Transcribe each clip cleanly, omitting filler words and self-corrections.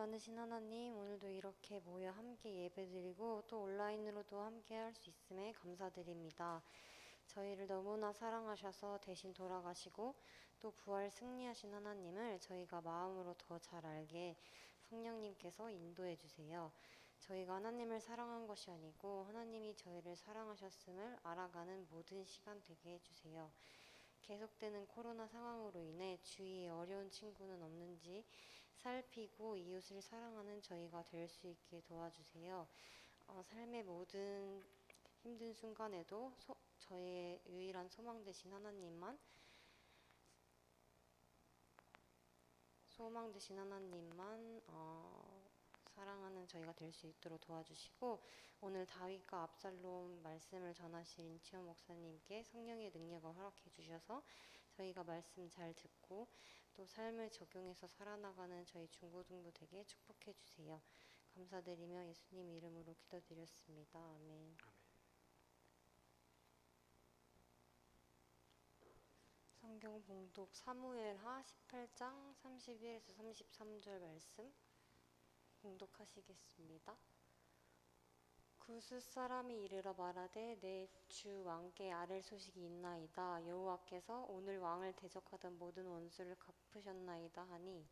많으신 하나님, 오늘도 이렇게 모여 함께 예배드리고 또 온라인으로도 함께 할 수 있음에 감사드립니다. 저희를 너무나 사랑하셔서 대신 돌아가시고 또 부활 승리하신 하나님을 저희가 마음으로 더 잘 알게 성령님께서 인도해 주세요. 저희가 하나님을 사랑한 것이 아니고 하나님이 저희를 사랑하셨음을 알아가는 모든 시간 되게 해주세요. 계속되는 코로나 상황으로 인해 주위에 어려운 친구는 없는지 살피고 이웃을 사랑하는 저희가 될 수 있게 도와주세요. 삶의 모든 힘든 순간에도 저의 유일한 소망 되신 하나님만 사랑하는 저희가 될 수 있도록 도와주시고, 오늘 다윗과 압살롬 말씀을 전하신 인치원 목사님께 성령의 능력을 허락해 주셔서 저희가 말씀 잘 듣고 또 삶을 적용해서 살아나가는 저희 중고등부 되게 축복해 주세요. 감사드리며 예수님 이름으로 기도드렸습니다. 아멘. 성경 봉독 사무엘하 18장 31에서 33절 말씀 봉독하시겠습니다. 구스 사람이 이르러 말하되 내 주 왕께 아랠 소식이 있나이다. 여호와께서 오늘 왕을 대적하던 모든 원수를 갚으셨나이다 하니,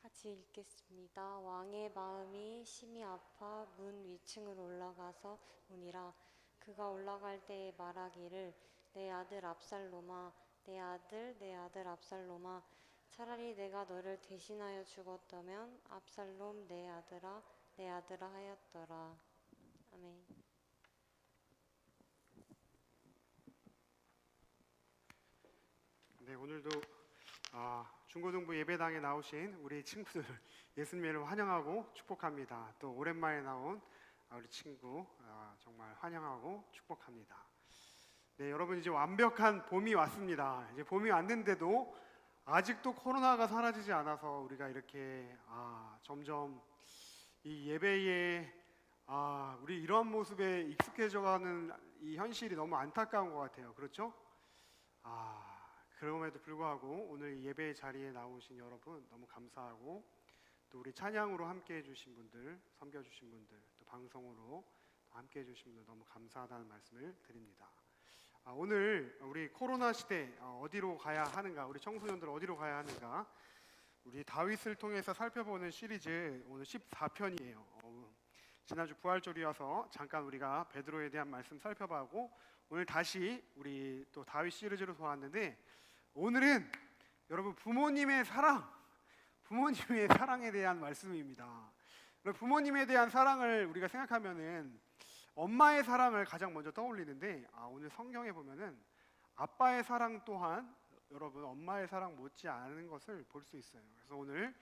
같이 읽겠습니다. 왕의 마음이 심히 아파 문 위층으로 올라가서 오니라. 그가 올라갈 때에 말하기를 내 아들 압살롬아, 내 아들, 내 아들 압살롬아, 차라리 내가 너를 대신하여 죽었다면 압살롬 내 아들아, 내 아들아 하였더라. 아멘. 네, 오늘도 중고등부 예배당에 나오신 우리 친구들 예수님을 환영하고 축복합니다. 또 오랜만에 나온 우리 친구 정말 환영하고 축복합니다. 네, 여러분 이제 완벽한 봄이 왔습니다. 이제 봄이 왔는데도 아직도 코로나가 사라지지 않아서 우리가 이렇게 점점 이 예배에 우리 이러한 모습에 익숙해져가는 이 현실이 너무 안타까운 것 같아요. 그렇죠? 그럼에도 불구하고 오늘 예배 자리에 나오신 여러분 너무 감사하고, 또 우리 찬양으로 함께 해주신 분들, 섬겨주신 분들, 또 방송으로 함께 해주신 분들 너무 감사하다는 말씀을 드립니다. 오늘 우리 코로나 시대 어디로 가야 하는가, 우리 청소년들 어디로 가야 하는가, 우리 다윗을 통해서 살펴보는 시리즈 오늘 14편이에요. 지난주 부활절이어서 잠깐 우리가 베드로에 대한 말씀 살펴보고 오늘 다시 우리 또 다윗 시리즈로 돌아왔는데, 오늘은 여러분 부모님의 사랑에 대한 말씀입니다. 부모님에 대한 사랑을 우리가 생각하면은 엄마의 사랑을 가장 먼저 떠올리는데, 오늘 성경에 보면은 아빠의 사랑 또한 여러분 엄마의 사랑 못지 않은 것을 볼 수 있어요. 그래서 오늘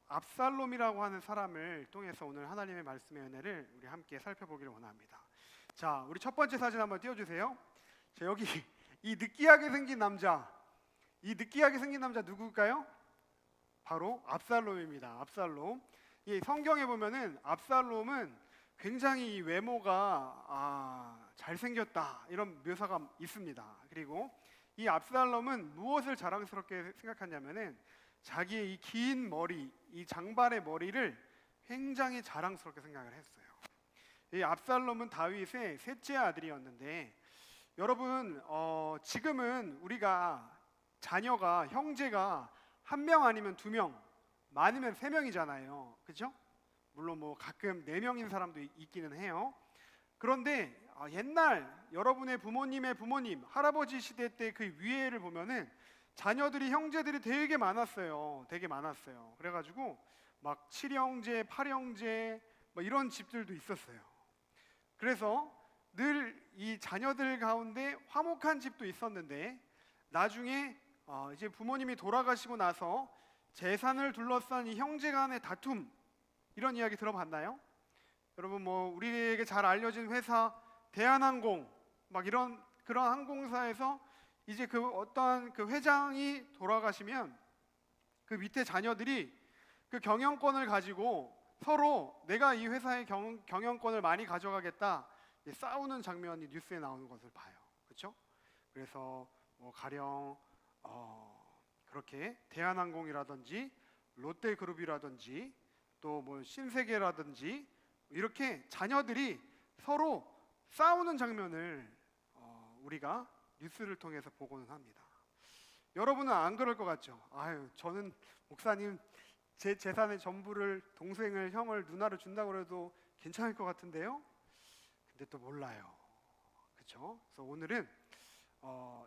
압살롬이라고 하는 사람을 통해서 오늘 하나님의 말씀의 은혜를 우리 함께 살펴보기를 원합니다. 자, 우리 첫 번째 사진 한번 띄워주세요. 자, 여기 이 느끼하게 생긴 남자 누굴까요? 바로 압살롬입니다. 압살롬. 이 성경에 보면은 압살롬은 굉장히 이 외모가 잘생겼다 이런 묘사가 있습니다. 그리고 이 압살롬은 무엇을 자랑스럽게 생각하냐면은 자기의 이 긴 머리, 이 장발의 머리를 굉장히 자랑스럽게 생각을 했어요. 이 압살롬은 다윗의 셋째 아들이었는데, 여러분 지금은 우리가 자녀가 형제가 한 명 아니면 두 명, 많으면 세 명이잖아요. 그렇죠? 물론 뭐 가끔 네 명인 사람도 있기는 해요. 그런데 옛날 여러분의 부모님의 부모님, 할아버지 시대 때 그 위에를 보면은 자녀들이, 형제들이 되게 많았어요. 그래가지고 막 7형제, 8형제 뭐 이런 집들도 있었어요. 그래서 늘 이 자녀들 가운데 화목한 집도 있었는데, 나중에 이제 부모님이 돌아가시고 나서 재산을 둘러싼 이 형제 간의 다툼, 이런 이야기 들어봤나요? 여러분 뭐 우리에게 잘 알려진 회사 대한항공 막 이런 그런 항공사에서 이제 그 어떠한 그 회장이 돌아가시면 그 밑에 자녀들이 그 경영권을 가지고 서로 내가 이 회사의 경영권을 많이 가져가겠다 싸우는 장면이 뉴스에 나오는 것을 봐요. 그렇죠? 그래서 뭐 가령 그렇게 대한항공이라든지 롯데그룹이라든지 또 뭐 신세계라든지 이렇게 자녀들이 서로 싸우는 장면을 우리가 뉴스를 통해서 보고는 합니다. 여러분은 안 그럴 것 같죠? 아유, 저는 목사님 제 재산의 전부를 동생을, 형을, 누나를 준다고 해도 괜찮을 것 같은데요? 근데 또 몰라요. 그렇죠? 그래서 오늘은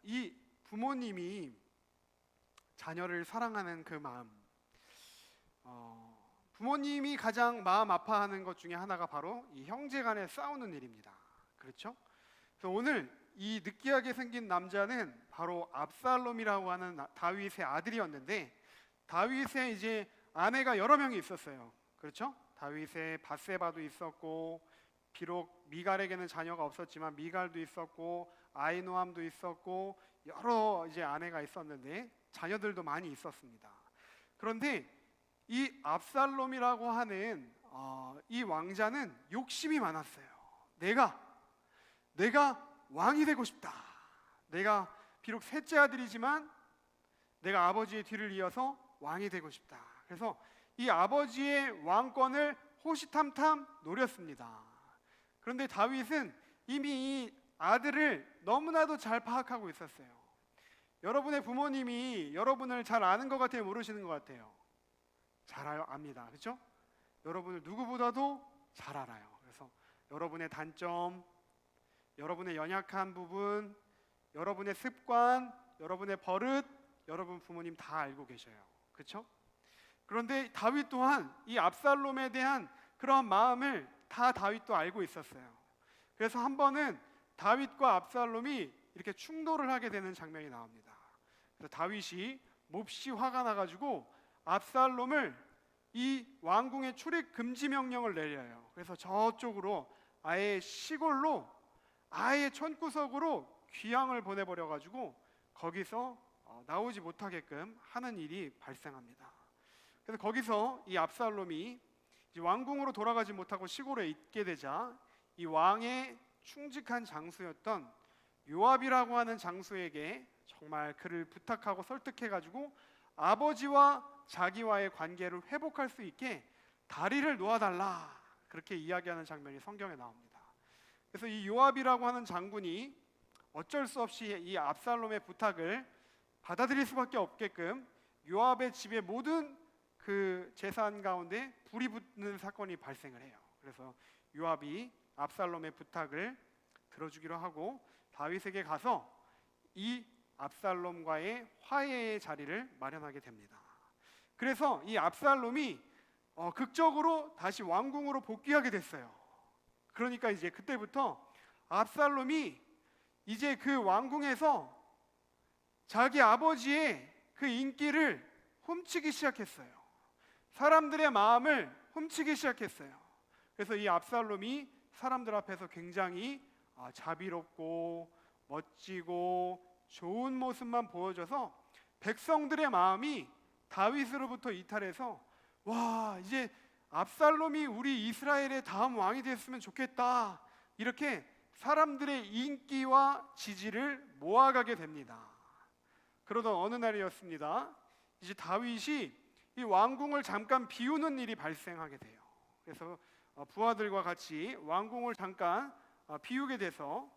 이 부모님이 자녀를 사랑하는 그 마음, 부모님이 가장 마음 아파하는 것 중에 하나가 바로 이 형제간에 싸우는 일입니다. 그렇죠? 그래서 오늘 이 느끼하게 생긴 남자는 바로 압살롬이라고 하는 다윗의 아들이었는데, 다윗의 이제 아내가 여러 명이 있었어요. 그렇죠? 다윗의 밧세바도 있었고, 비록 미갈에게는 자녀가 없었지만 미갈도 있었고, 아이노함도 있었고, 여러 이제 아내가 있었는데 자녀들도 많이 있었습니다. 그런데 이 압살롬이라고 하는 이 왕자는 욕심이 많았어요. 내가 왕이 되고 싶다. 내가 비록 셋째 아들이지만 내가 아버지의 뒤를 이어서 왕이 되고 싶다. 그래서 이 아버지의 왕권을 호시탐탐 노렸습니다. 그런데 다윗은 이미 이 아들을 너무나도 잘 파악하고 있었어요. 여러분의 부모님이 여러분을 잘 아는 것 같아요? 모르시는 것 같아요? 잘 압니다. 그렇죠? 여러분을 누구보다도 잘 알아요. 그래서 여러분의 단점, 여러분의 연약한 부분, 여러분의 습관, 여러분의 버릇, 여러분 부모님 다 알고 계셔요. 그렇죠? 그런데 다윗 또한 이 압살롬에 대한 그런 마음을 다 다윗도 알고 있었어요. 그래서 한 번은 다윗과 압살롬이 이렇게 충돌을 하게 되는 장면이 나옵니다. 그래서 다윗이 몹시 화가 나가지고 압살롬을 이 왕궁의 출입 금지 명령을 내려요. 그래서 저쪽으로 아예 시골로 아예 촌구석으로 귀양을 보내버려가지고 거기서 나오지 못하게끔 하는 일이 발생합니다. 그래서 거기서 이 압살롬이 이제 왕궁으로 돌아가지 못하고 시골에 있게 되자 이 왕의 충직한 장수였던 요압이라고 하는 장수에게 정말 그를 부탁하고 설득해가지고 아버지와 자기와의 관계를 회복할 수 있게 다리를 놓아달라, 그렇게 이야기하는 장면이 성경에 나옵니다. 그래서 이 요압이라고 하는 장군이 어쩔 수 없이 이 압살롬의 부탁을 받아들일 수밖에 없게끔 요압의 집의 모든 그 재산 가운데 불이 붙는 사건이 발생을 해요. 그래서 요압이 압살롬의 부탁을 들어주기로 하고 다윗에게 가서 이 압살롬과의 화해의 자리를 마련하게 됩니다. 그래서 이 압살롬이 극적으로 다시 왕궁으로 복귀하게 됐어요. 그러니까 이제 그때부터 압살롬이 이제 그 왕궁에서 자기 아버지의 그 인기를 훔치기 시작했어요. 사람들의 마음을 훔치기 시작했어요. 그래서 이 압살롬이 사람들 앞에서 굉장히 자비롭고 멋지고 좋은 모습만 보여줘서 백성들의 마음이 다윗으로부터 이탈해서 와, 이제 압살롬이 우리 이스라엘의 다음 왕이 됐으면 좋겠다, 이렇게 사람들의 인기와 지지를 모아가게 됩니다. 그러던 어느 날이었습니다. 이제 다윗이 이 왕궁을 잠깐 비우는 일이 발생하게 돼요. 그래서 부하들과 같이 왕궁을 잠깐 비우게 돼서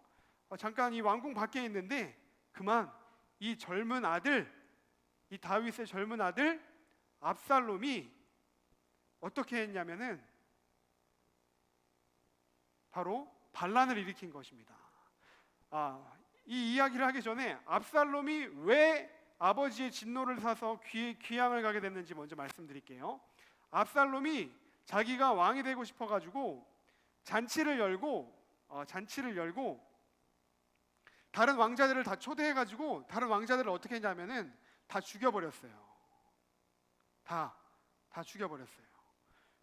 잠깐 이 왕궁 밖에 있는데 그만 이 젊은 아들, 이 다윗의 젊은 아들 압살롬이 어떻게 했냐면은 바로 반란을 일으킨 것입니다. 이 이야기를 하기 전에 압살롬이 왜 아버지의 진노를 사서 귀양을 가게 됐는지 먼저 말씀드릴게요. 압살롬이 자기가 왕이 되고 싶어가지고 잔치를 열고 다른 왕자들을 다 초대해가지고 다른 왕자들을 어떻게 했냐면은 다 죽여버렸어요. 다 죽여버렸어요.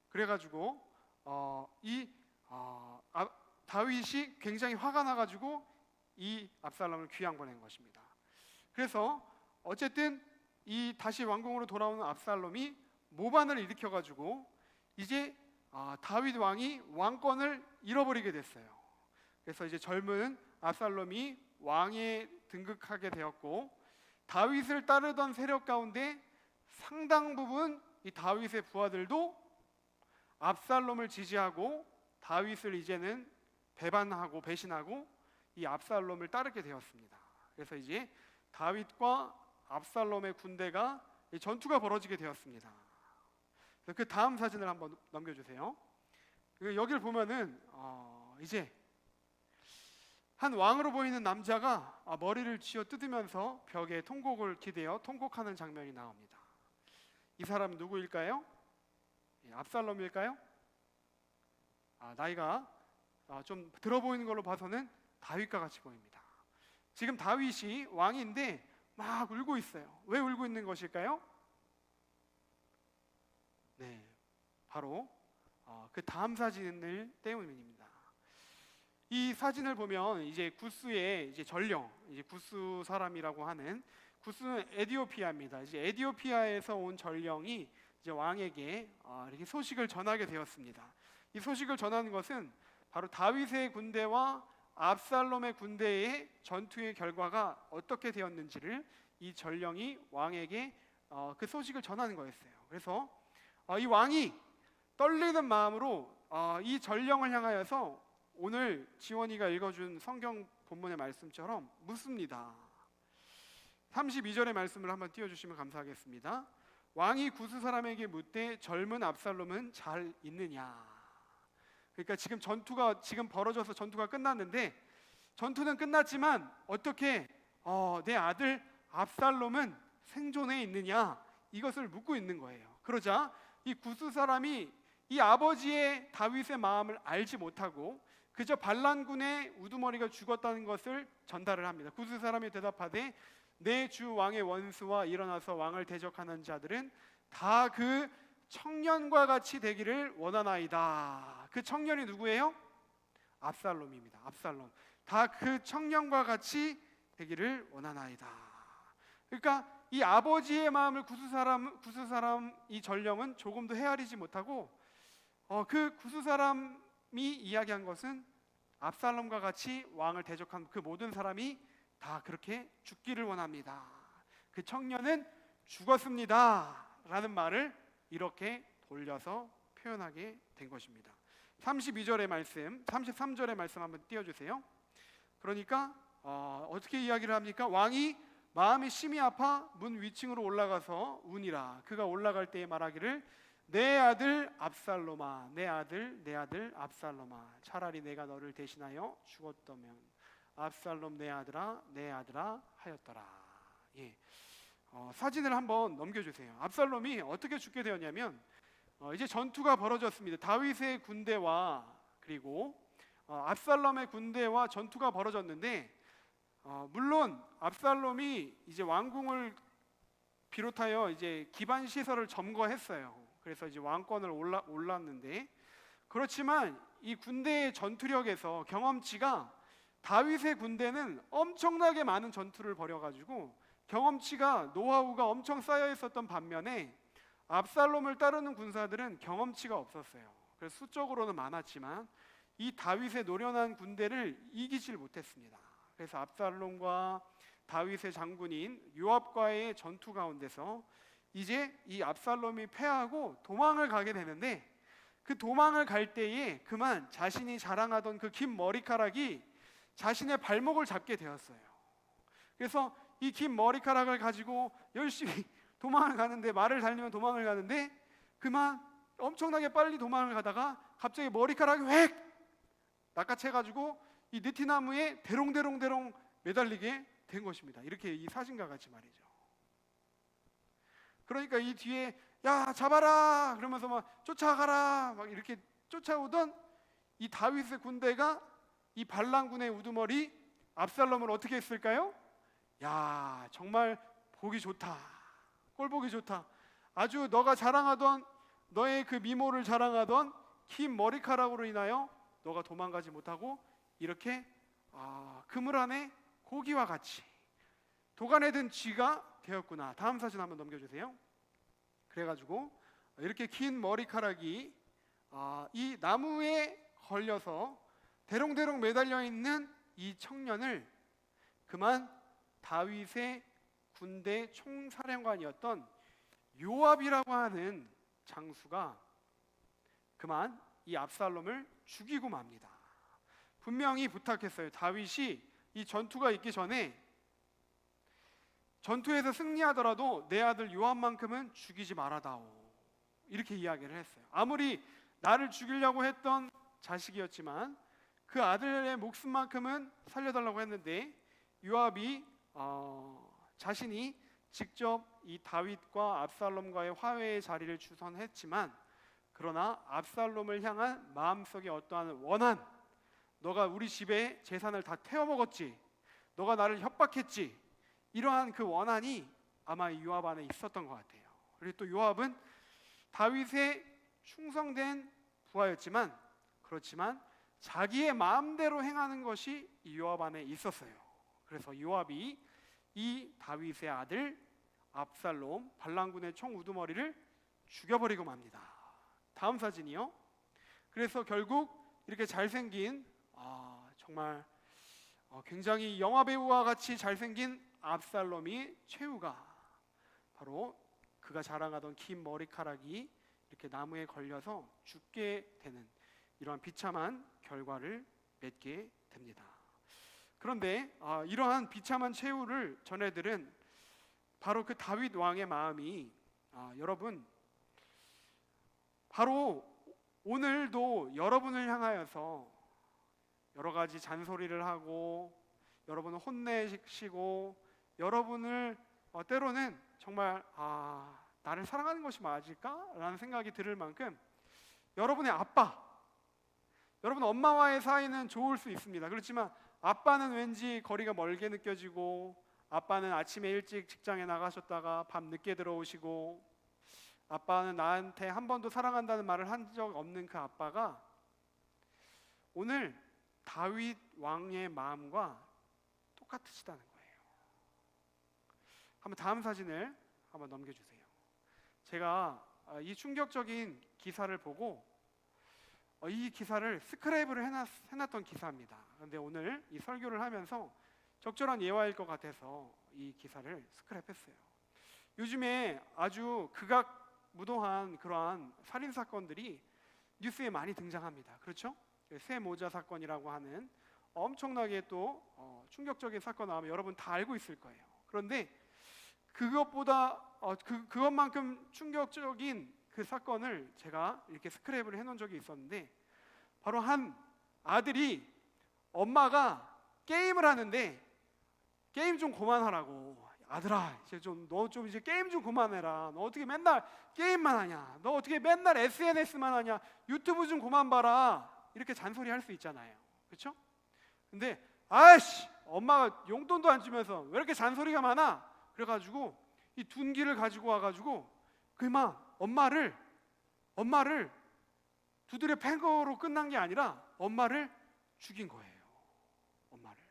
그래가지고 다윗이 굉장히 화가 나가지고 이 압살롬을 귀양 보낸 것입니다. 그래서 어쨌든 이 다시 왕궁으로 돌아오는 압살롬이 모반을 일으켜가지고 이제 다윗 왕이 왕권을 잃어버리게 됐어요. 그래서 이제 젊은 압살롬이 왕에 등극하게 되었고, 다윗을 따르던 세력 가운데 상당 부분 이 다윗의 부하들도 압살롬을 지지하고 다윗을 이제는 배반하고 배신하고 이 압살롬을 따르게 되었습니다. 그래서 이제 다윗과 압살롬의 군대가 전투가 벌어지게 되었습니다. 그 다음 사진을 한번 넘겨주세요. 여기를 보면은 이제 한 왕으로 보이는 남자가 머리를 쥐어 뜯으면서 벽에 통곡을 기대어 통곡하는 장면이 나옵니다. 이 사람 누구일까요? 압살롬일까요? 나이가 좀 들어 보이는 걸로 봐서는 다윗과 같이 보입니다. 지금 다윗이 왕인데 막 울고 있어요. 왜 울고 있는 것일까요? 네, 바로 그 다음 사진을 때문입니다. 이 사진을 보면 이제 구스의 이제 전령, 이제 구스 사람이라고 하는, 구스는 에디오피아입니다. 이제 에디오피아에서 온 전령이 이제 왕에게 이렇게 소식을 전하게 되었습니다. 이 소식을 전하는 것은 바로 다윗의 군대와 압살롬의 군대의 전투의 결과가 어떻게 되었는지를 이 전령이 왕에게 그 소식을 전하는 거였어요. 그래서 이 왕이 떨리는 마음으로 이 전령을 향하여서 오늘 지원이가 읽어준 성경 본문의 말씀처럼 묻습니다. 32절의 말씀을 한번 띄워주시면 감사하겠습니다. 왕이 구스 사람에게 묻되 젊은 압살롬은 잘 있느냐. 그러니까 지금 전투가 지금 벌어져서 전투가 끝났는데, 전투는 끝났지만 어떻게 내 아들 압살롬은 생존해 있느냐, 이것을 묻고 있는 거예요. 그러자 이 구스 사람이 이 아버지의 다윗의 마음을 알지 못하고 그저 반란군의 우두머리가 죽었다는 것을 전달을 합니다. 구스 사람이 대답하되 내 주 왕의 원수와 일어나서 왕을 대적하는 자들은 다 그 청년과 같이 되기를 원하나이다. 그 청년이 누구예요? 압살롬입니다. 압살롬. 다 그 청년과 같이 되기를 원하나이다. 그러니까 이 아버지의 마음을 구스 사람 이 전령은 조금도 헤아리지 못하고 그 구스 사람이 이야기한 것은 압살롬과 같이 왕을 대적한 그 모든 사람이 다 그렇게 죽기를 원합니다. 그 청년은 죽었습니다 라는 말을 이렇게 돌려서 표현하게 된 것입니다. 32절의 말씀, 33절의 말씀 한번 띄워주세요. 그러니까 어떻게 이야기를 합니까? 왕이 마음이 심히 아파 문 위층으로 올라가서 우니라. 그가 올라갈 때에 말하기를 내 아들 압살롬아, 내 아들 압살롬아, 차라리 내가 너를 대신하여 죽었다면 압살롬 내 아들아 하였더라. 예. 사진을 한번 넘겨주세요. 압살롬이 어떻게 죽게 되었냐면 이제 전투가 벌어졌습니다. 다윗의 군대와 그리고 압살롬의 군대와 전투가 벌어졌는데 물론 압살롬이 이제 왕궁을 비롯하여 이제 기반 시설을 점거했어요. 그래서 이제 왕권을 올랐는데, 그렇지만 이 군대의 전투력에서 경험치가 다윗의 군대는 엄청나게 많은 전투를 벌여가지고 경험치가 노하우가 엄청 쌓여 있었던 반면에 압살롬을 따르는 군사들은 경험치가 없었어요. 그래서 수적으로는 많았지만 이 다윗의 노련한 군대를 이기질 못했습니다. 그래서 압살롬과 다윗의 장군인 요압과의 전투 가운데서 이제 이 압살롬이 패하고 도망을 가게 되는데, 그 도망을 갈 때에 그만 자신이 자랑하던 그 긴 머리카락이 자신의 발목을 잡게 되었어요. 그래서 이 긴 머리카락을 가지고 열심히 도망을 가는데, 말을 달리면 도망을 가는데 그만 엄청나게 빨리 도망을 가다가 갑자기 머리카락이 획 낚아채가지고 이 느티나무에 대롱대롱 매달리게 된 것입니다. 이렇게 이 사진과 같이 말이죠. 그러니까 이 뒤에 야 잡아라 그러면서 막 쫓아가라 막 이렇게 쫓아오던 이 다윗의 군대가 이 반란군의 우두머리 압살롬을 어떻게 했을까요? 야 정말 보기 좋다, 꼴 보기 좋다, 아주 너가 자랑하던 너의 그 미모를 자랑하던 긴 머리카락으로 인하여 너가 도망가지 못하고 이렇게 그물 안에 고기와 같이 도간에 든 쥐가 되었구나. 다음 사진 한번 넘겨주세요. 그래가지고 이렇게 긴 머리카락이 이 나무에 걸려서 대롱대롱 매달려 있는 이 청년을 그만 다윗의 군대 총사령관이었던 요압이라고 하는 장수가 그만 이 압살롬을 죽이고 맙니다. 분명히 부탁했어요. 다윗이 이 전투가 있기 전에 전투에서 승리하더라도 내 아들 요압만큼은 죽이지 말아다오. 이렇게 이야기를 했어요. 아무리 나를 죽이려고 했던 자식이었지만 그 아들의 목숨만큼은 살려달라고 했는데 요압이 자신이 직접 이 다윗과 압살롬과의 화해의 자리를 주선했지만 그러나 압살롬을 향한 마음속에 어떠한 원한, 너가 우리 집에 재산을 다 태워먹었지, 너가 나를 협박했지, 이러한 그 원한이 아마 이 요압 안에 있었던 것 같아요. 그리고 또 요압은 다윗의 충성된 부하였지만 그렇지만 자기의 마음대로 행하는 것이 이 요압 안에 있었어요. 그래서 요압이 이 다윗의 아들 압살롬 반란군의 총 우두머리를 죽여버리고 맙니다. 다음 사진이요. 그래서 결국 이렇게 잘생긴 정말 굉장히 영화 배우와 같이 잘생긴 압살롬이 최후가 바로 그가 자랑하던 긴 머리카락이 이렇게 나무에 걸려서 죽게 되는 이러한 비참한 결과를 맺게 됩니다. 그런데 이러한 비참한 최후를 전해들은 바로 그 다윗 왕의 마음이 여러분 바로 오늘도 여러분을 향하여서 여러 가지 잔소리를 하고 여러분을 혼내시고 여러분을 때로는 정말 나를 사랑하는 것이 맞을까? 라는 생각이 들을 만큼 여러분의 아빠, 여러분 엄마와의 사이는 좋을 수 있습니다. 그렇지만 아빠는 왠지 거리가 멀게 느껴지고 아빠는 아침에 일찍 직장에 나가셨다가 밤 늦게 들어오시고 아빠는 나한테 한 번도 사랑한다는 말을 한 적 없는 그 아빠가 오늘 다윗 왕의 마음과 똑같으시다는 거예요. 한번 다음 사진을 한번 넘겨주세요. 제가 이 충격적인 기사를 보고 이 기사를 스크랩을 해놨던 기사입니다. 그런데 오늘 이 설교를 하면서 적절한 예화일 것 같아서 이 기사를 스크랩했어요. 요즘에 아주 극악무도한 그러한 살인 사건들이 뉴스에 많이 등장합니다. 그렇죠? 새 모자 사건이라고 하는 엄청나게 또 충격적인 사건 나오면 여러분 다 알고 있을 거예요. 그런데 그것보다 그것만큼 충격적인 그 사건을 제가 이렇게 스크랩을 해놓은 적이 있었는데 바로 한 아들이 엄마가 게임을 하는데 게임 좀 그만하라고, 아들아 이제 너 좀 이제 게임 좀 그만해라, 너 어떻게 맨날 게임만 하냐, 너 어떻게 맨날 SNS만 하냐, 유튜브 좀 그만 봐라, 이렇게 잔소리할 수 있잖아요. 그렇죠? 근데 아이씨 엄마가 용돈도 안 주면서 왜 이렇게 잔소리가 많아? 그래가지고 이 둔기를 가지고 와가지고 그만 엄마를 두드려 팬 거로 끝난 게 아니라 엄마를 죽인 거예요. 엄마를.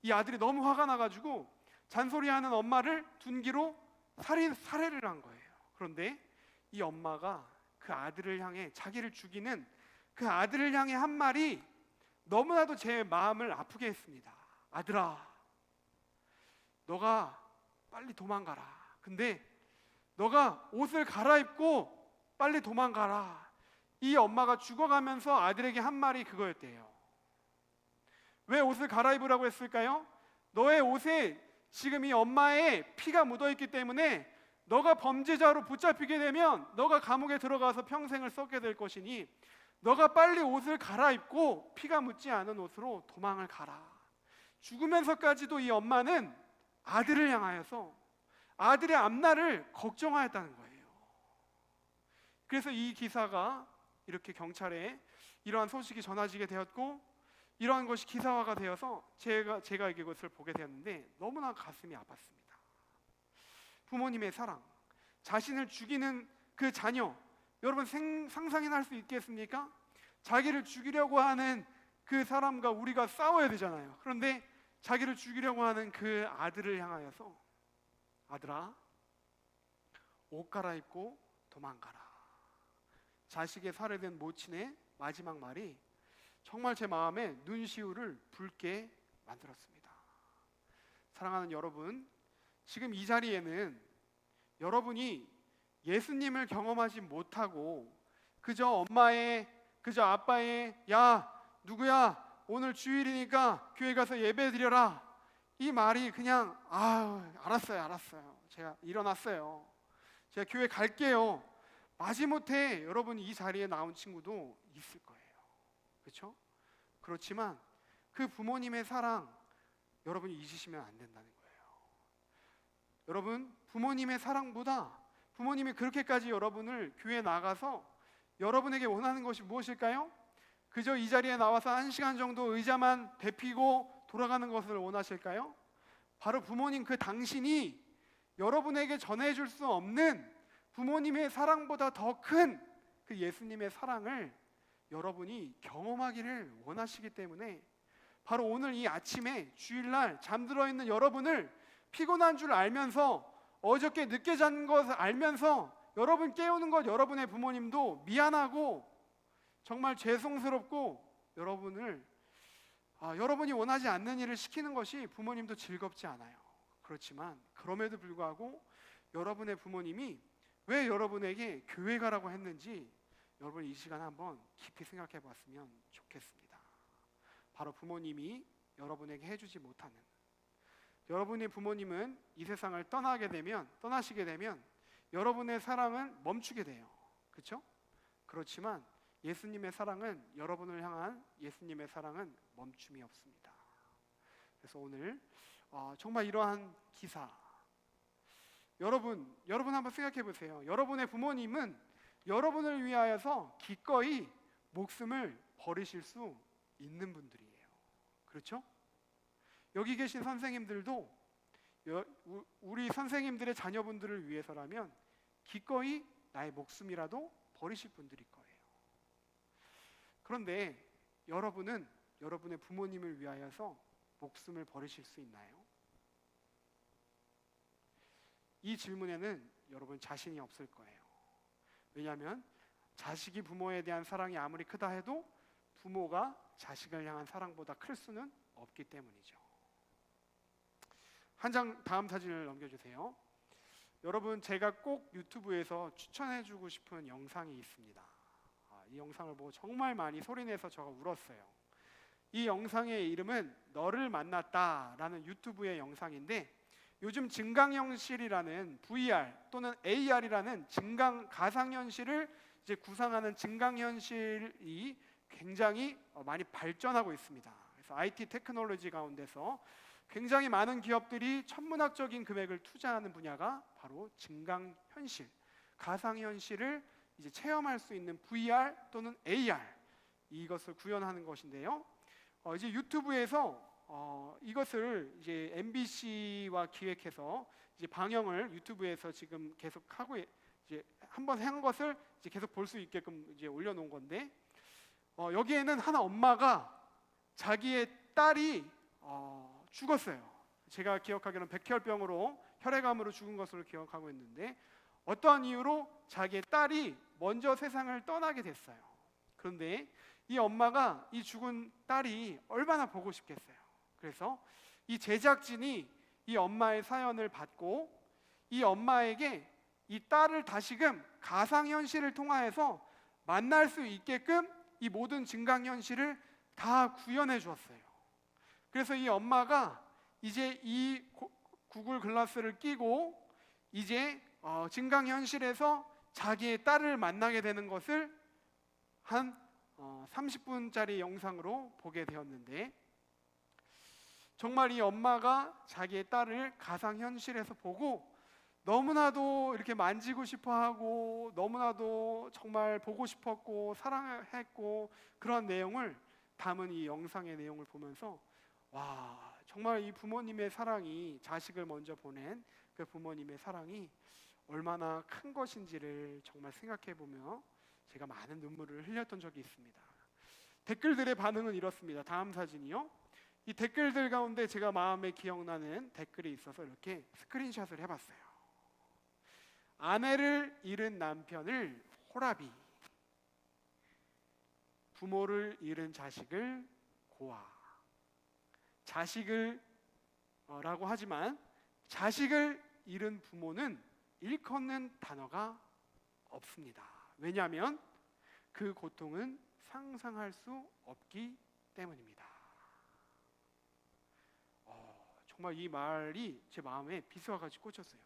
이 아들이 너무 화가 나가지고 잔소리하는 엄마를 둔기로 살해를 한 거예요. 그런데 이 엄마가 그 아들을 향해, 자기를 죽이는 그 아들을 향해 한 말이 너무나도 제 마음을 아프게 했습니다. 아들아, 너가 빨리 도망가라. 근데 너가 옷을 갈아입고 빨리 도망가라. 이 엄마가 죽어가면서 아들에게 한 말이 그거였대요. 왜 옷을 갈아입으라고 했을까요? 너의 옷에 지금 이 엄마의 피가 묻어있기 때문에 너가 범죄자로 붙잡히게 되면 너가 감옥에 들어가서 평생을 썩게 될 것이니 너가 빨리 옷을 갈아입고 피가 묻지 않은 옷으로 도망을 가라. 죽으면서까지도 이 엄마는 아들을 향하여서 아들의 앞날을 걱정하였다는 거예요. 그래서 이 기사가 이렇게 경찰에 이러한 소식이 전해지게 되었고 이러한 것이 기사화가 되어서 제가 이것을 보게 되었는데 너무나 가슴이 아팠습니다. 부모님의 사랑, 자신을 죽이는 그 자녀, 여러분 상상이나 할 수 있겠습니까? 자기를 죽이려고 하는 그 사람과 우리가 싸워야 되잖아요. 그런데 자기를 죽이려고 하는 그 아들을 향하여서 아들아, 옷 갈아입고 도망가라. 자식의 살해된 모친의 마지막 말이 정말 제 마음에 눈시울을 붉게 만들었습니다. 사랑하는 여러분, 지금 이 자리에는 여러분이 예수님을 경험하지 못하고 그저 엄마의, 그저 아빠의 야 누구야 오늘 주일이니까 교회 가서 예배 드려라, 이 말이 그냥 알았어요 제가 일어났어요, 제가 교회 갈게요, 마지못해 여러분이 이 자리에 나온 친구도 있을 거예요. 그렇죠? 그렇지만 그 부모님의 사랑 여러분이 잊으시면 안 된다는 거예요. 여러분, 부모님의 사랑보다 부모님이 그렇게까지 여러분을 교회에 나가서 여러분에게 원하는 것이 무엇일까요? 그저 이 자리에 나와서 1시간 정도 의자만 데피고 돌아가는 것을 원하실까요? 바로 부모님 그 당신이 여러분에게 전해줄 수 없는 부모님의 사랑보다 더 큰 그 예수님의 사랑을 여러분이 경험하기를 원하시기 때문에 바로 오늘 이 아침에 주일날 잠들어 있는 여러분을 피곤한 줄 알면서 어저께 늦게 잔 것을 알면서 여러분 깨우는 것 여러분의 부모님도 미안하고 정말 죄송스럽고 여러분이 원하지 않는 일을 시키는 것이 부모님도 즐겁지 않아요. 그렇지만 그럼에도 불구하고 여러분의 부모님이 왜 여러분에게 교회 가라고 했는지 여러분 이 시간 한번 깊이 생각해 봤으면 좋겠습니다. 바로 부모님이 여러분에게 해주지 못하는, 여러분의 부모님은 이 세상을 떠나시게 되면 여러분의 사랑은 멈추게 돼요. 그렇죠? 그렇지만 예수님의 사랑은, 여러분을 향한 예수님의 사랑은 멈춤이 없습니다. 그래서 오늘 정말 이러한 기사, 여러분 한번 생각해 보세요. 여러분의 부모님은 여러분을 위하여서 기꺼이 목숨을 버리실 수 있는 분들이에요. 그렇죠? 여기 계신 선생님들도 우리 선생님들의 자녀분들을 위해서라면 기꺼이 나의 목숨이라도 버리실 분들일 거예요. 그런데 여러분은 여러분의 부모님을 위하여서 목숨을 버리실 수 있나요? 이 질문에는 여러분 자신이 없을 거예요. 왜냐하면 자식이 부모에 대한 사랑이 아무리 크다 해도 부모가 자식을 향한 사랑보다 클 수는 없기 때문이죠. 한 장 다음 사진을 넘겨주세요. 여러분, 제가 꼭 유튜브에서 추천해주고 싶은 영상이 있습니다. 이 영상을 보고 정말 많이 소리내서 제가 울었어요. 이 영상의 이름은 너를 만났다라는 유튜브의 영상인데, 요즘 증강현실이라는 VR 또는 AR이라는 가상현실을 이제 구상하는 증강현실이 굉장히 많이 발전하고 있습니다. 그래서 IT 테크놀로지 가운데서 굉장히 많은 기업들이 천문학적인 금액을 투자하는 분야가 바로 증강현실, 가상현실을 이제 체험할 수 있는 VR 또는 AR, 이것을 구현하는 것인데요. 이제 유튜브에서 이것을 이제 MBC와 기획해서 이제 방영을 유튜브에서 지금 계속 하고, 이제 한번 한 것을 이제 계속 볼 수 있게끔 이제 올려놓은 건데, 여기에는 한 엄마가 자기의 딸이 죽었어요. 제가 기억하기로는 백혈병으로, 혈액암으로 죽은 것으로 기억하고 있는데, 어떠한 이유로 자기의 딸이 먼저 세상을 떠나게 됐어요. 그런데 이 엄마가 이 죽은 딸이 얼마나 보고 싶겠어요. 그래서 이 제작진이 이 엄마의 사연을 받고 이 엄마에게 이 딸을 다시금 가상현실을 통하여서 만날 수 있게끔 이 모든 증강현실을 다 구현해 주었어요. 그래서 이 엄마가 이제 이 구글 글라스를 끼고 이제 증강현실에서 자기의 딸을 만나게 되는 것을 한 30분짜리 영상으로 보게 되었는데, 정말 이 엄마가 자기의 딸을 가상현실에서 보고 너무나도 이렇게 만지고 싶어하고 너무나도 정말 보고 싶었고 사랑했고, 그런 내용을 담은 이 영상의 내용을 보면서 와, 정말 이 부모님의 사랑이, 자식을 먼저 보낸 그 부모님의 사랑이 얼마나 큰 것인지를 정말 생각해보며 제가 많은 눈물을 흘렸던 적이 있습니다. 댓글들의 반응은 이렇습니다. 다음 사진이요. 이 댓글들 가운데 제가 마음에 기억나는 댓글이 있어서 이렇게 스크린샷을 해봤어요. 아내를 잃은 남편을 호라비, 부모를 잃은 자식을 고아. 자식을 라고 하지만 자식을 잃은 부모는 일컫는 단어가 없습니다. 왜냐하면 그 고통은 상상할 수 없기 때문입니다. 정말 이 말이 제 마음에 비수와같이 꽂혔어요.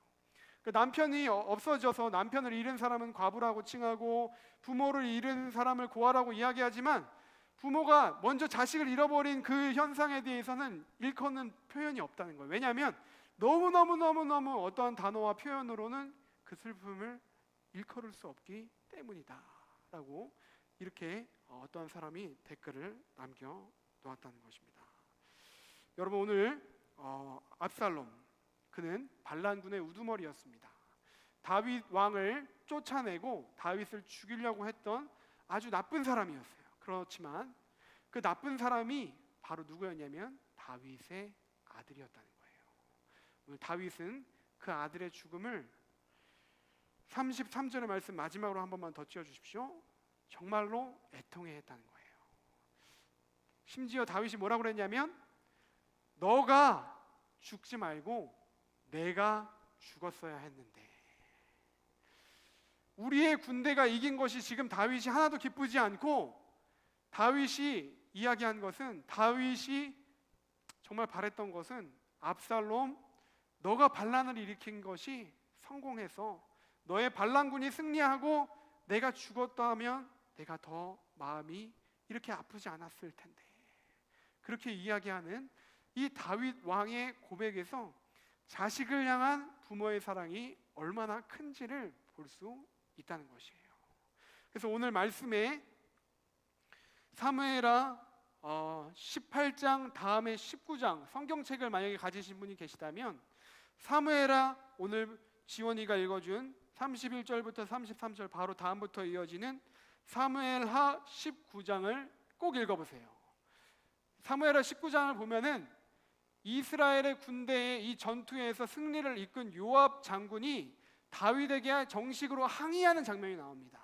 그 남편이 없어져서 남편을 잃은 사람은 과부라고 칭하고 부모를 잃은 사람을 고아라고 이야기하지만 부모가 먼저 자식을 잃어버린 그 현상에 대해서는 일컫는 표현이 없다는 거예요. 왜냐하면 너무 어떠한 단어와 표현으로는 그 슬픔을 일컬을 수 없기 때문이다 라고 이렇게 어떤 사람이 댓글을 남겨놓았다는 것입니다. 여러분, 오늘 압살롬, 그는 반란군의 우두머리였습니다. 다윗 왕을 쫓아내고 다윗을 죽이려고 했던 아주 나쁜 사람이었어요. 그렇지만 그 나쁜 사람이 바로 누구였냐면 다윗의 아들이었다는 거예요. 오늘 다윗은 그 아들의 죽음을 33절의 말씀 마지막으로 한 번만 더 띄워주십시오. 정말로 애통해했다는 거예요. 심지어 다윗이 뭐라고 그랬냐면 너가 죽지 말고 내가 죽었어야 했는데. 우리의 군대가 이긴 것이 지금 다윗이 하나도 기쁘지 않고 다윗이 이야기한 것은, 다윗이 정말 바랬던 것은 압살롬, 너가 반란을 일으킨 것이 성공해서 너의 반란군이 승리하고 내가 죽었다면 내가 더 마음이 이렇게 아프지 않았을 텐데. 그렇게 이야기하는 이 다윗 왕의 고백에서 자식을 향한 부모의 사랑이 얼마나 큰지를 볼 수 있다는 것이에요. 그래서 오늘 말씀에 사무엘하 18장 다음에 19장 성경책을 만약에 가지신 분이 계시다면 사무엘하, 오늘 지원이가 읽어준 31절부터 33절 바로 다음부터 이어지는 사무엘하 19장을 꼭 읽어보세요. 사무엘하 19장을 보면은 이스라엘의 군대의 이 전투에서 승리를 이끈 요압 장군이 다윗에게 정식으로 항의하는 장면이 나옵니다.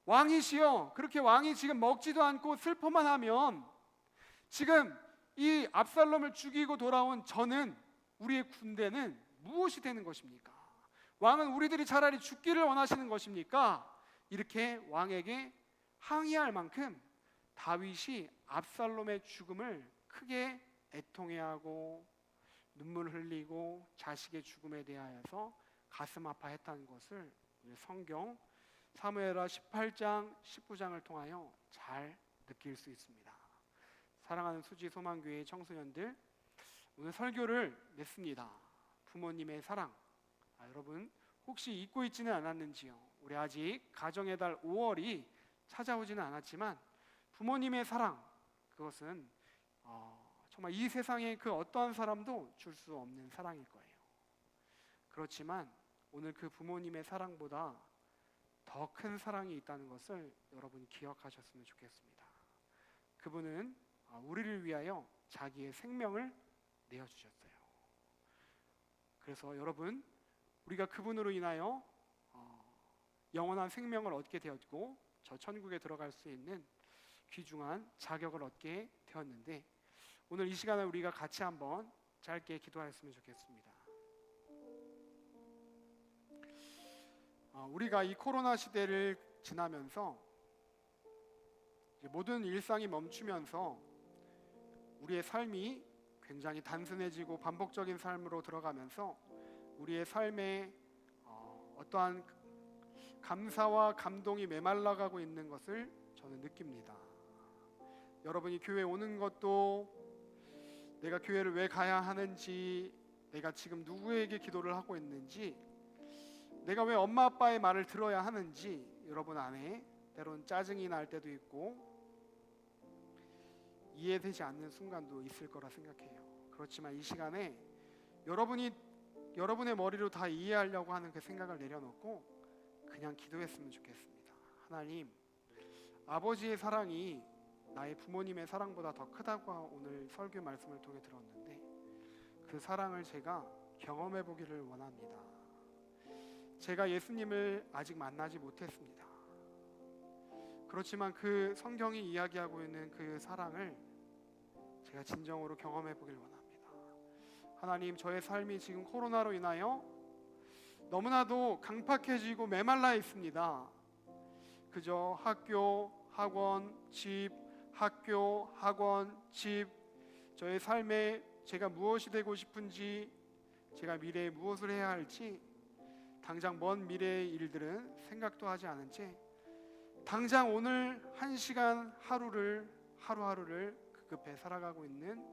왕이시여, 그렇게 왕이 지금 먹지도 않고 슬퍼만 하면 지금 이 압살롬을 죽이고 돌아온 저는, 우리의 군대는 무엇이 되는 것입니까? 왕은 우리들이 차라리 죽기를 원하시는 것입니까? 이렇게 왕에게 항의할 만큼 다윗이 압살롬의 죽음을 크게 애통해하고 눈물 흘리고 자식의 죽음에 대하여서 가슴 아파했다는 것을 성경 사무엘하 18장 19장을 통하여 잘 느낄 수 있습니다. 사랑하는 수지 소망교회 청소년들, 오늘 설교를 냈습니다. 부모님의 사랑, 여러분 혹시 잊고 있지는 않았는지요? 우리 아직 가정의 달 5월이 찾아오지는 않았지만 부모님의 사랑, 그것은 정말 이 세상에 그 어떠한 사람도 줄 수 없는 사랑일 거예요. 그렇지만 오늘 그 부모님의 사랑보다 더 큰 사랑이 있다는 것을 여러분이 기억하셨으면 좋겠습니다. 그분은 우리를 위하여 자기의 생명을 내어주셨어요. 그래서 여러분, 우리가 그분으로 인하여 영원한 생명을 얻게 되었고 저 천국에 들어갈 수 있는 귀중한 자격을 얻게 되었는데, 오늘 이 시간에 우리가 같이 한번 짧게 기도하였으면 좋겠습니다. 우리가 이 코로나 시대를 지나면서 이제 모든 일상이 멈추면서 우리의 삶이 굉장히 단순해지고 반복적인 삶으로 들어가면서 우리의 삶에 어떠한 감사와 감동이 메말라가고 있는 것을 저는 느낍니다. 여러분이 교회에 오는 것도, 내가 교회를 왜 가야 하는지, 내가 지금 누구에게 기도를 하고 있는지, 내가 왜 엄마 아빠의 말을 들어야 하는지 여러분 안에 때론 짜증이 날 때도 있고 이해되지 않는 순간도 있을 거라 생각해요. 그렇지만 이 시간에 여러분이 여러분의 머리로 다 이해하려고 하는 그 생각을 내려놓고 그냥 기도했으면 좋겠습니다. 하나님, 아버지의 사랑이 나의 부모님의 사랑보다 더 크다고 오늘 설교 말씀을 통해 들었는데, 그 사랑을 제가 경험해 보기를 원합니다. 제가 예수님을 아직 만나지 못했습니다. 그렇지만 그 성경이 이야기하고 있는 그 사랑을 제가 진정으로 경험해 보길 원합니다. 하나님, 저의 삶이 지금 코로나로 인하여 너무나도 강팍해지고 메말라 있습니다. 그저 학교, 학원, 집, 학교, 학원, 집, 저의 삶에 제가 무엇이 되고 싶은지, 제가 미래에 무엇을 해야 할지, 당장 먼 미래의 일들은 생각도 하지 않은 채 당장 오늘 한 시간 하루하루를 급급해 살아가고 있는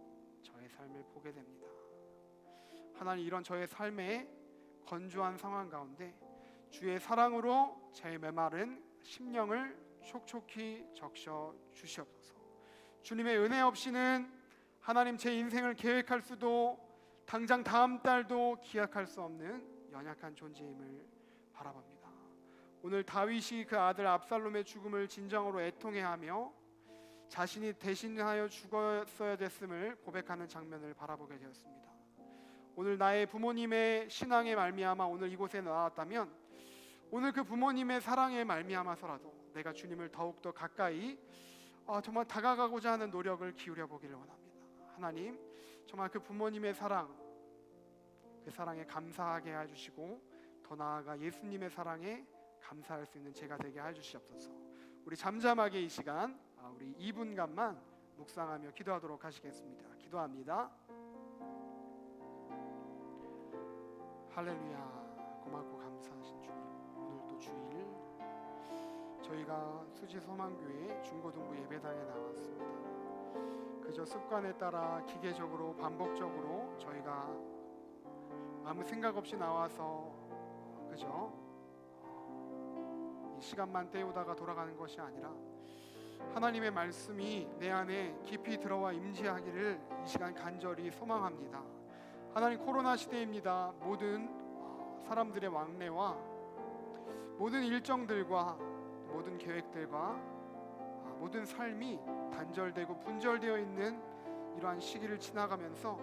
저의 삶을 보게 됩니다. 하나님, 이런 저의 삶의 건조한 상황 가운데 주의 사랑으로 제 메마른 심령을 촉촉히 적셔 주시옵소서. 주님의 은혜 없이는 하나님, 제 인생을 계획할 수도 당장 다음 달도 기약할 수 없는 연약한 존재임을 바라봅니다. 오늘 다윗이 그 아들 압살롬의 죽음을 진정으로 애통해하며 자신이 대신하여 죽었어야 됐음을 고백하는 장면을 바라보게 되었습니다. 오늘 나의 부모님의 신앙의 말미암아 오늘 이곳에 나왔다면, 오늘 그 부모님의 사랑에 말미암아서라도 내가 주님을 더욱더 가까이 정말 다가가고자 하는 노력을 기울여 보기를 원합니다. 하나님, 정말 그 부모님의 사랑, 그 사랑에 감사하게 해주시고, 더 나아가 예수님의 사랑에 감사할 수 있는 제가 되게 해주시옵소서. 우리 잠잠하게 이 시간 우리 2분간만 묵상하며 기도하도록 하시겠습니다. 기도합니다. 할렐루야. 고맙고 감사하신 주님, 오늘 또 주일 저희가 수지 소망교회 중고등부 예배당에 나왔습니다. 그저 습관에 따라 기계적으로 반복적으로 저희가 아무 생각 없이 나와서 그저 이 시간만 때우다가 돌아가는 것이 아니라 하나님의 말씀이 내 안에 깊이 들어와 임재하기를 이 시간 간절히 소망합니다. 하나님, 코로나 시대입니다. 모든 사람들의 왕래와 모든 일정들과 모든 계획들과 모든 삶이 단절되고 분절되어 있는 이러한 시기를 지나가면서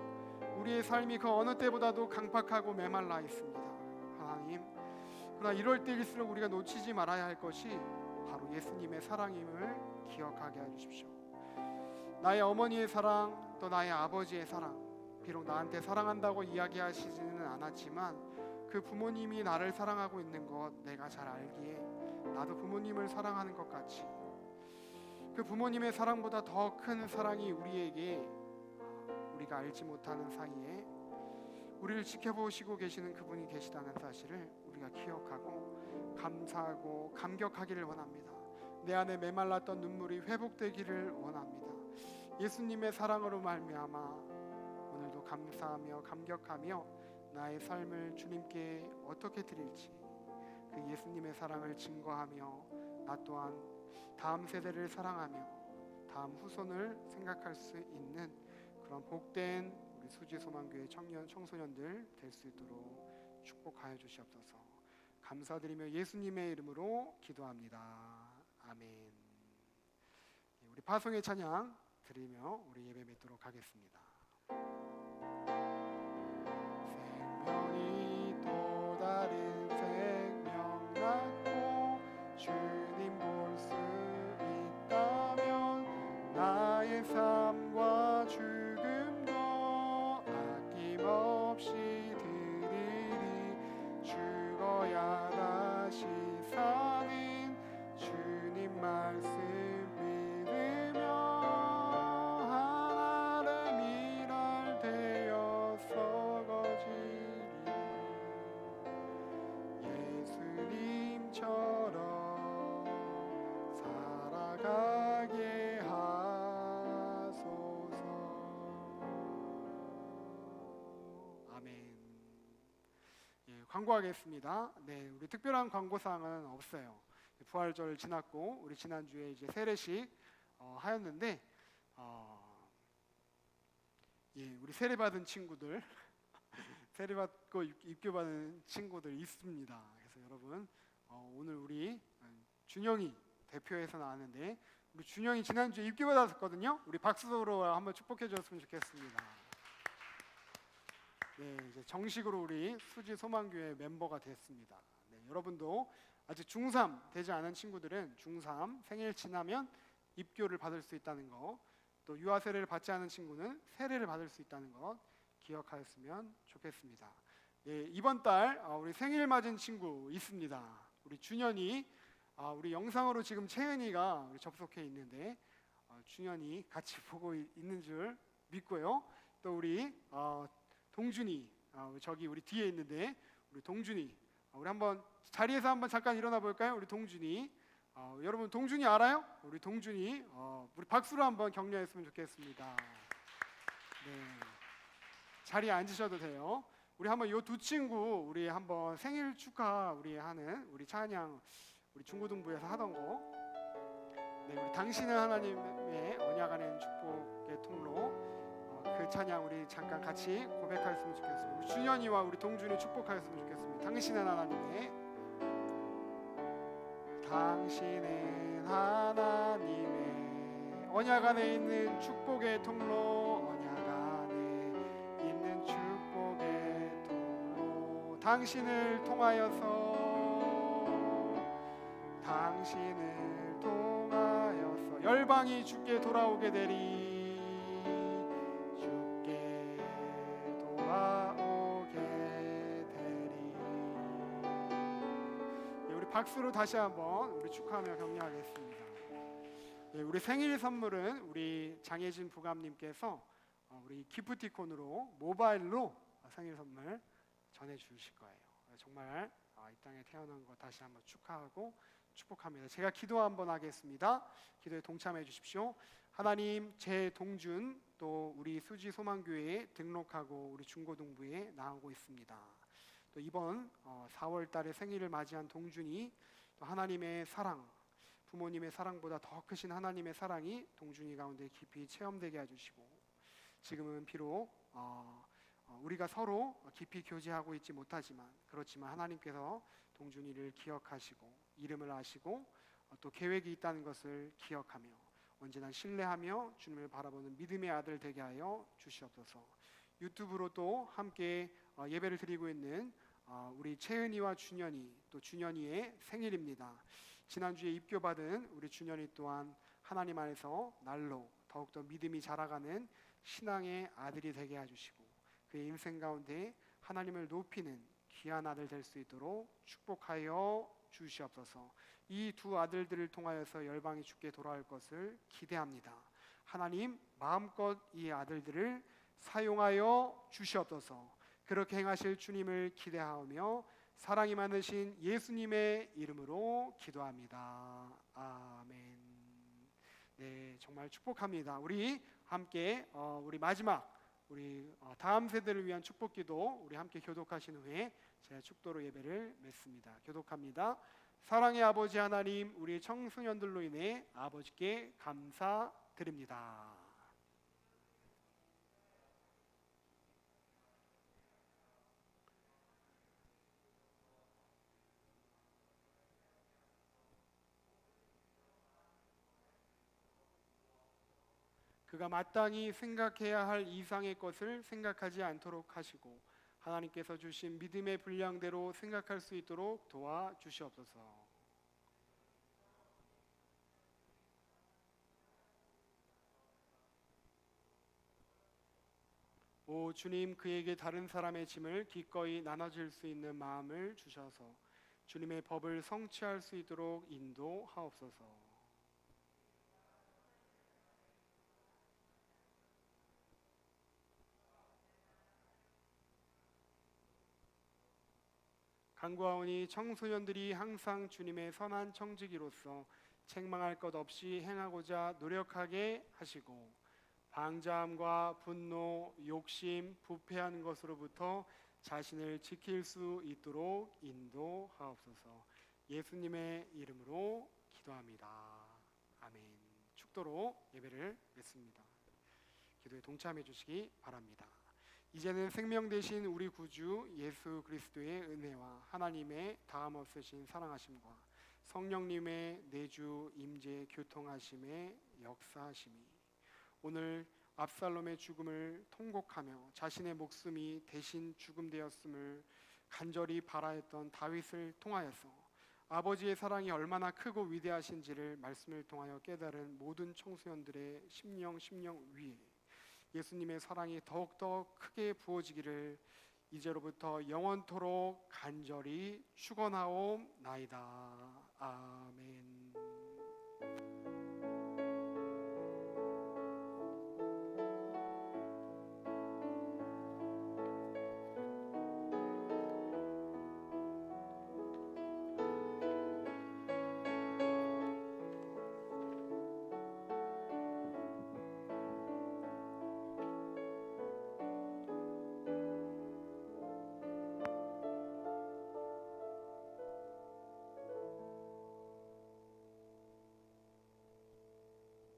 우리의 삶이 그 어느 때보다도 강팍하고 메말라 있습니다. 하나님, 그러나 이럴 때일수록 우리가 놓치지 말아야 할 것이 바로 예수님의 사랑임을 기억하게 해주십시오. 나의 어머니의 사랑, 또 나의 아버지의 사랑, 비록 나한테 사랑한다고 이야기하시지는 않았지만 그 부모님이 나를 사랑하고 있는 것 내가 잘 알기에 나도 부모님을 사랑하는 것 같이 그 부모님의 사랑보다 더 큰 사랑이 우리에게 우리가 알지 못하는 사이에 우리를 지켜보시고 계시는 그분이 계시다는 사실을 우리가 기억하고 감사하고 감격하기를 원합니다. 내 안에 메말랐던 눈물이 회복되기를 원합니다. 예수님의 사랑으로 말미암아 오늘도 감사하며 감격하며 나의 삶을 주님께 어떻게 드릴지 그 예수님의 사랑을 증거하며 나 또한 다음 세대를 사랑하며 다음 후손을 생각할 수 있는 그런 복된 우리 수지소망교회 청소년들 될 수 있도록 축복하여 주시옵소서. 감사드리며 예수님의 이름으로 기도합니다. 아멘. 우리 파송의 찬양 드리며 우리 예배 맺도록 하겠습니다. 생명이 또 다른 생명 낳고 주님 볼 수 있다면 나의 삶과 죽음도 아낌없이 드리리. 죽어야 다시 사는 주님 말씀 믿으며 하나를 일할 되어 썩어지리. 예수님처럼 살아가게 하소서. 아멘. 광고하겠습니다. 네, 우리 특별한 광고사항은 없어요. 부활절 지났고 우리 지난주에 이제 세례식 하였는데 우리 세례 받은 친구들 세례 받고 입교 받은 친구들 있습니다. 그래서 여러분 오늘 우리 준영이 대표해서 나왔는데 우리 준영이 지난주에 입교 받았었거든요. 우리 박수로 한번 축복해 줬으면 좋겠습니다. 네, 이제 정식으로 우리 수지 소망교회 멤버가 됐습니다. 네, 여러분도 아직 중3 되지 않은 친구들은 중3 생일 지나면 입교를 받을 수 있다는 거, 또 유아 세례를 받지 않은 친구는 세례를 받을 수 있다는 것 기억하였으면 좋겠습니다. 예, 이번 달 우리 생일 맞은 친구 있습니다. 우리 준현이, 우리 영상으로 지금 채은이가 우리 접속해 있는데 준현이 같이 보고 있는 줄 믿고요. 또 우리 동준이, 저기 우리 뒤에 있는데 우리 동준이, 우리 한번 자리에서 한번 잠깐 일어나 볼까요? 우리 동준이, 여러분 동준이 알아요? 우리 동준이, 우리 박수로 한번 격려했으면 좋겠습니다. 네, 자리에 앉으셔도 돼요. 우리 한번 이 두 친구 우리 한번 생일 축하 우리 하는 우리 찬양 우리 중고등부에서 하던 거, 네, 우리 당신은 하나님의 언약 안에 있는 축복의 통로, 그 찬양 우리 잠깐 같이 고백하였으면 좋겠습니다. 우리 준현이와 우리 동준이 축복하였으면 좋겠습니다. 당신은 하나님의 언약 안에 있는 축복의 통로, 언약 안에 있는 축복의 통로, 당신을 통하여서 열방이 주께 돌아오게 되리, 주께 돌아오게 되리. 네, 우리 박수로 다시 한번 우리 축하하며 격려하겠습니다. 네, 우리 생일 선물은 우리 장혜진 부감님께서 우리 기프티콘으로 모바일로 생일 선물 전해주실 거예요. 정말 이 땅에 태어난 거 다시 한번 축하하고 축복합니다. 제가 기도 한번 하겠습니다. 기도에 동참해 주십시오. 하나님, 제 동준 또 우리 수지 소망교회에 등록하고 우리 중고등부에 나오고 있습니다. 또 이번 4월 달에 생일을 맞이한 동준이 또 하나님의 사랑, 부모님의 사랑보다 더 크신 하나님의 사랑이 동준이 가운데 깊이 체험되게 해주시고, 지금은 비록 우리가 서로 깊이 교제하고 있지 못하지만, 그렇지만 하나님께서 동준이를 기억하시고 이름을 아시고 또 계획이 있다는 것을 기억하며 언제나 신뢰하며 주님을 바라보는 믿음의 아들 되게 하여 주시옵소서. 유튜브로 또 함께 예배를 드리고 있는 우리 채은이와 준현이, 또 준현이의 생일입니다. 지난주에 입교받은 우리 준현이 또한 하나님 안에서 날로 더욱더 믿음이 자라가는 신앙의 아들이 되게 해주시고 그의 인생 가운데 하나님을 높이는 귀한 아들 될 수 있도록 축복하여 주시옵소서. 이 두 아들들을 통하여서 열방이 주께 돌아올 것을 기대합니다. 하나님, 마음껏 이 아들들을 사용하여 주시옵소서. 그렇게 행하실 주님을 기대하며 사랑이 많으신 예수님의 이름으로 기도합니다. 아멘. 네, 정말 축복합니다. 우리 함께 우리 마지막 우리 다음 세대를 위한 축복기도 우리 함께 교독하신 후에 제가 축도로 예배를 맺습니다. 교독합니다. 사랑의 아버지 하나님, 우리 청소년들로 인해 아버지께 감사드립니다. 그가 마땅히 생각해야 할 이상의 것을 생각하지 않도록 하시고 하나님께서 주신 믿음의 분량대로 생각할 수 있도록 도와주시옵소서. 오 주님, 그에게 다른 사람의 짐을 기꺼이 나눠줄 수 있는 마음을 주셔서 주님의 법을 성취할 수 있도록 인도하옵소서. 간구하오니 청소년들이 항상 주님의 선한 청지기로서 책망할 것 없이 행하고자 노력하게 하시고 방자함과 분노, 욕심, 부패한 것으로부터 자신을 지킬 수 있도록 인도하옵소서. 예수님의 이름으로 기도합니다. 아멘. 축도로 예배를 맺습니다. 기도에 동참해 주시기 바랍니다. 이제는 생명 되신 우리 구주 예수 그리스도의 은혜와 하나님의 다함 없으신 사랑하심과 성령님의 내주 임재 교통하심의 역사하심이 오늘 압살롬의 죽음을 통곡하며 자신의 목숨이 대신 죽음되었음을 간절히 바라했던 다윗을 통하여서 아버지의 사랑이 얼마나 크고 위대하신지를 말씀을 통하여 깨달은 모든 청소년들의 심령 위에 예수님의 사랑이 더욱더 크게 부어지기를 이제로부터 영원토록 간절히 축원하옵나이다. 아멘.